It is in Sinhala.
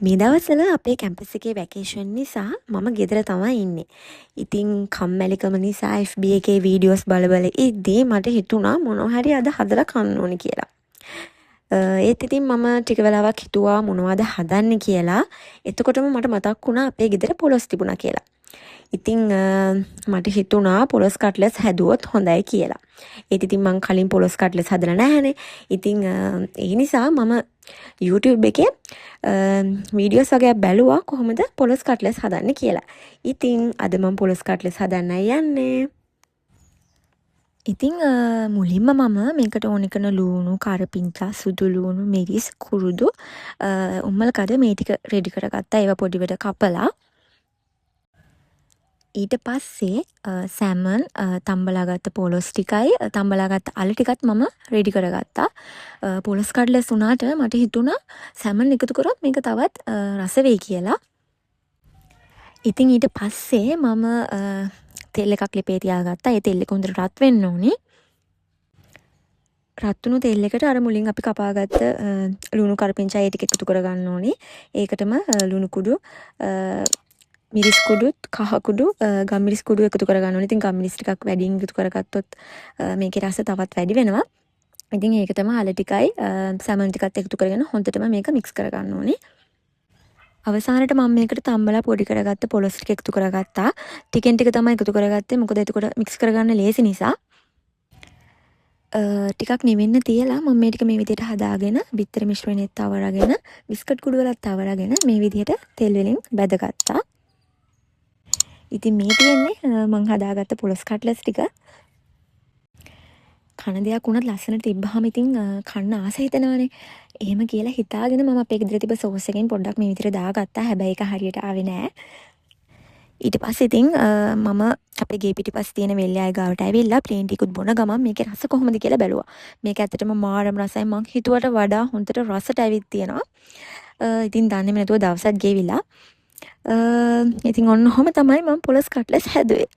මේ දවස්වල අපේ කැම්පස් එකේ වැකේෂන් නිසා මම ගෙදර තමයි ඉන්නේ. ඉතින් කම්මැලිකම නිසා FB එකේ වීඩියෝස් බල බල ඉද්දී මට හිතුණා මොනවා හරි අද හදලා කන්න ඕනේ කියලා. ඒත් ඉතින් මම ටික වෙලාවක් හිතුවා මොනවද හදන්නේ කියලා. එතකොටම මට මතක් වුණා අපේ ගෙදර පොලොස් තිබුණා කියලා. ඉතින් මට හිතුණා පොලොස් කට්ලස් හැදුවොත් හොඳයි කියලා. ඒත් ඉතින් මං කලින් පොලොස් කට්ලස් හදලා නැහැනේ. ඉතින් ඒ නිසා මම YouTube එකේ වීඩියෝස් වගේක් බැලුවා කොහොමද පොලොස් කට්ලස් හදන්නේ කියලා. ඉතින් අද මම පොලොස් කට්ලස් හදන්නයි යන්නේ. ඉතින් මුලින්ම මම මේකට ඕන කරන ලූණු, කරපිංචා, සුදු ලූණු, මිරිස්, කුරුදු, උම්මල කඩ මේ ටික රෙඩි කරගත්තා. ඒවා පොඩි පොඩි කපලා ඊට පස්සේ සැමන් තම්බලා ගත්ත පොලොස් ටිකයි තම්බලා ගත්ත අල ටිකත් මම රෙඩි කරගත්තා. පොලොස් කඩලස් උනාට මට හිතුණා සැමන් එකතු කරොත් මේක තවත් රස වෙයි කියලා. ඉතින් ඊට පස්සේ මම තෙල් එකක් ලිපේ තියාගත්තා. ඒ තෙල් එක හොඳට රත් වෙන්න ඕනි. රත් වුණු තෙල් එකට අර මුලින් අපි කපාගත්ත ලුණු කරපිංචා ඒ ටික එකතු කරගන්න ඕනි. ඒකටම ලුණු කුඩු මිරිස් කුඩුත් කහ කුඩු ගම්මිරිස් කුඩු එකතු කරගන්න ඕනේ. ඉතින් ගම්මිරිස් ටිකක් වැඩියෙන් එකතු කරගත්තොත් මේකේ රස තවත් වැඩි වෙනවා. ඉතින් ඒක තමයි අල ටිකයි සැමන් ටිකත් එකතු කරගෙන හොඳටම මේක මික්ස් කරගන්න ඕනේ. අවසානට මම මේකට තම්බලා පොඩි කරගත්ත පොලොස් ටික එකතු කරගත්තා. ටිකෙන් ටික තමයි එකතු කරගත්තේ. මොකද එතකොට මික්ස් කරගන්න ලේසි නිසා. ටිකක් නිවෙන්න තියලා මම මේ ටික මේ විදිහට හදාගෙන බිත්තර මිශ්‍රණයත් තවරගෙන බිස්කට් කුඩු වලත් තවරගෙන මේ විදිහට තෙල් වලින් බැදගත්තා. ඉතින් මේ තියෙන්නේ මං හදාගත්ත පොලොස් කට්ලස් ටික. කන දෙයක් උනත් ලස්සනට තිබ්බහම ඉතින් කන්න ආස හිතෙනවානේ. එහෙම කියලා හිතාගෙන මම අපේ ගෙදර තිබ්බ සෝස් එකෙන් පොඩ්ඩක් මේ විදිහට දාගත්තා. හැබැයි ඒක හරියට ආවේ නෑ. ඊට පස්සේ ඉතින් මම අපේ ගේ පිටිපස්සේ තියෙන වෙල්යාය ගාවට ඇවිල්ලා ප්ලේන් ටිකුත් බොන ගමන් මේකේ රස කොහොමද කියලා බැලුවා. මේක ඇත්තටම මාරම රසයි. මං හිතුවට වඩා හොඳට රසට ඇවිත් තියෙනවා. ඉතින් දන්නේම නැතුව දවසක් ගෙවිලා. ඉතින් ඔන්න ඔහොම තමයි මම පොලොස් කට්ලස් හැදුවේ.